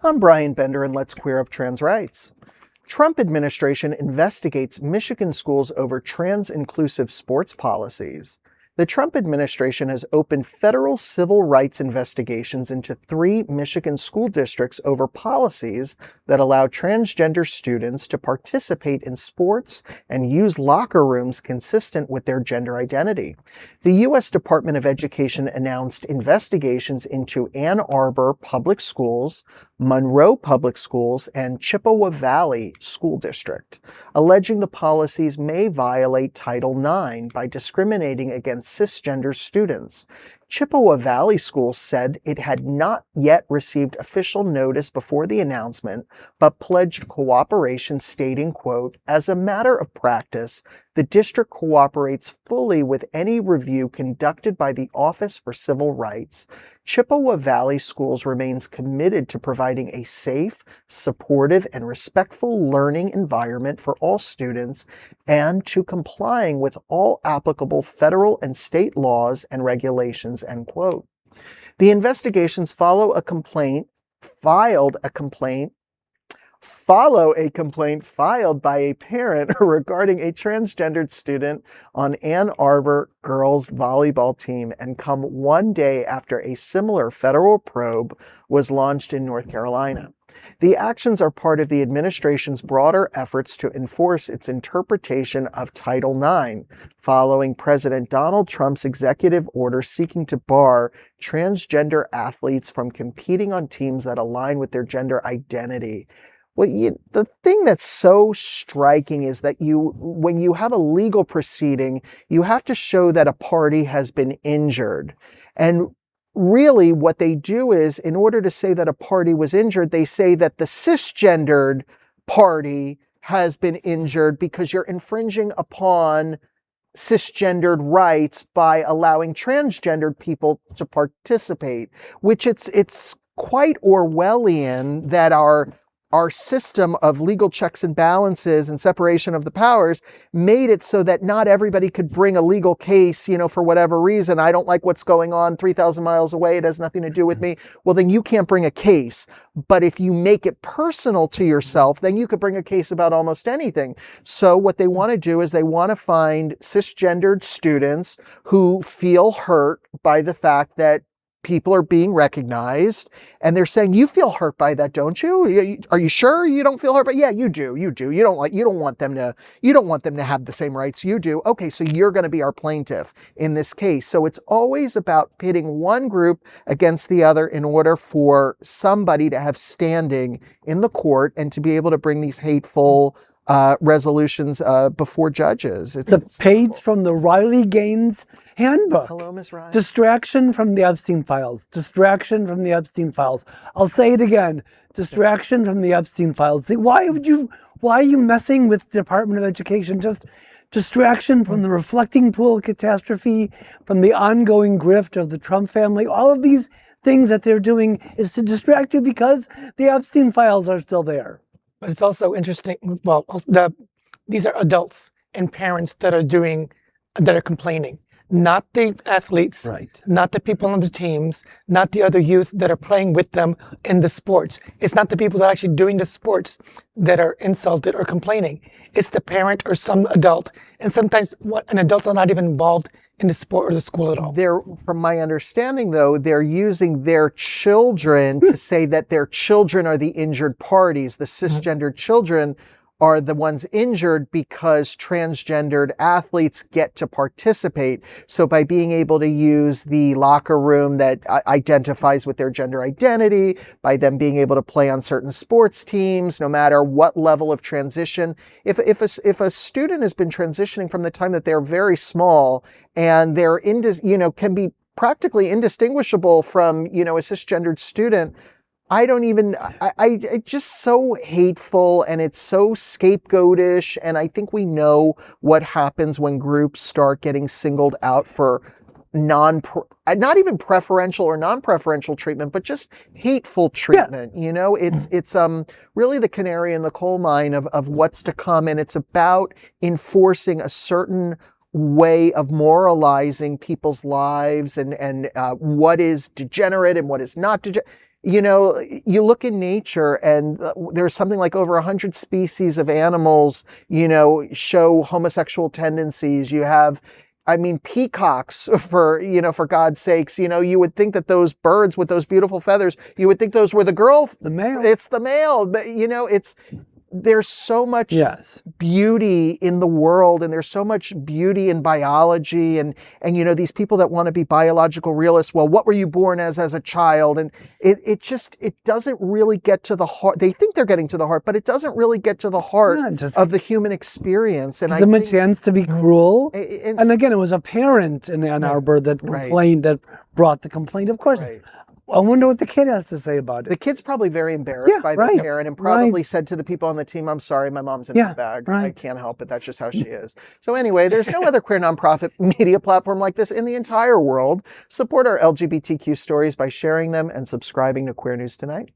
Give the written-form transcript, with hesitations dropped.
I'm Brian Bender, and let's queer up trans rights. Trump administration investigates Michigan schools over trans-inclusive sports policies. The Trump administration has opened federal civil rights investigations into 3 Michigan school districts over policies that allow transgender students to participate in sports and use locker rooms consistent with their gender identity. The U.S. Department of Education announced investigations into Ann Arbor Public Schools, Monroe Public Schools, and Chippewa Valley School District, alleging the policies may violate Title IX by discriminating against cisgender students. Chippewa Valley Schools said it had not yet received official notice before the announcement, but pledged cooperation, stating, quote, "As a matter of practice, the district cooperates fully with any review conducted by the Office for Civil Rights. Chippewa Valley Schools remains committed to providing a safe, supportive, and respectful learning environment for all students and to complying with all applicable federal and state laws and regulations," end quote. The investigations follow a complaint filed by a parent regarding a transgendered student on Ann Arbor girls volleyball team and come one day after a similar federal probe was launched in North Carolina. The actions are part of the administration's broader efforts to enforce its interpretation of Title IX, following President Donald Trump's executive order seeking to bar transgender athletes from competing on teams that align with their gender identity. Well, the thing that's so striking is that when you have a legal proceeding, you have to show that a party has been injured. And really what they do is, in order to say that a party was injured, they say that the cisgendered party has been injured because you're infringing upon cisgendered rights by allowing transgendered people to participate, which it's quite Orwellian that our system of legal checks and balances and separation of the powers made it so that not everybody could bring a legal case, for whatever reason. I don't like what's going on 3,000 miles away. It has nothing to do with me. Well, then you can't bring a case. But if you make it personal to yourself, then you could bring a case about almost anything. So what they want to do is they want to find cisgendered students who feel hurt by the fact that people are being recognized, and they're saying, "You feel hurt by that, don't you? Are you sure you don't feel hurt?" But yeah, you do. You don't want them to have the same rights you do. Okay, so you're going to be our plaintiff in this case. So it's always about pitting one group against the other in order for somebody to have standing in the court and to be able to bring these hateful resolutions before judges. It's the page from the Riley Gaines handbook. Hello, Ms. Riley. Distraction from the Epstein files. Distraction from the Epstein files. I'll say it again. Distraction from the Epstein files. Why are you messing with the Department of Education? Just distraction from the reflecting pool catastrophe, from the ongoing grift of the Trump family. All of these things that they're doing is to distract you because the Epstein files are still there. But it's also interesting, these are adults and parents that are complaining, not the athletes, right, not the people on the teams, not the other youth that are playing with them in the sports. It's not the people that are actually doing the sports that are insulted or complaining. It's the parent or some adult. And sometimes an adults are not even involved in the sport or the school at all. From my understanding, though, they're using their children to say that their children are the injured parties. The cisgendered children are the ones injured because transgendered athletes get to participate. So by being able to use the locker room that identifies with their gender identity, by them being able to play on certain sports teams, no matter what level of transition, if a student has been transitioning from the time that they're very small and they're can be practically indistinguishable from, a cisgendered student, it's just so hateful and it's so scapegoatish. And I think we know what happens when groups start getting singled out for not even preferential or non-preferential treatment, but just hateful treatment. Yeah. It's really the canary in the coal mine of what's to come. And it's about enforcing a certain way of moralizing people's lives and what is degenerate and what is not degenerate. you know, you look in nature and there's something like over 100 species of animals, you know, show homosexual tendencies. You have, I mean, peacocks, for God's sakes, you know, you would think that those birds with those beautiful feathers, you would think those were the girl. The male. It's the male, but you know, there's so much Yes. beauty in the world, and there's so much beauty in biology, and you know, these people that want to be biological realists. Well, what were you born as a child? And it doesn't really get to the heart. They think they're getting to the heart, but it doesn't really get to the heart of the human experience. And give them a chance to be cruel. and again, it was a parent in Ann Arbor that complained, that brought the complaint. Of course. Right. I wonder what the kid has to say about it. The kid's probably very embarrassed by the right, parent, and probably said to the people on the team, "I'm sorry, my mom's in this bag. right. I can't help it. That's just how she is." So anyway, there's no other queer nonprofit media platform like this in the entire world. Support our LGBTQ stories by sharing them and subscribing to Queer News Tonight.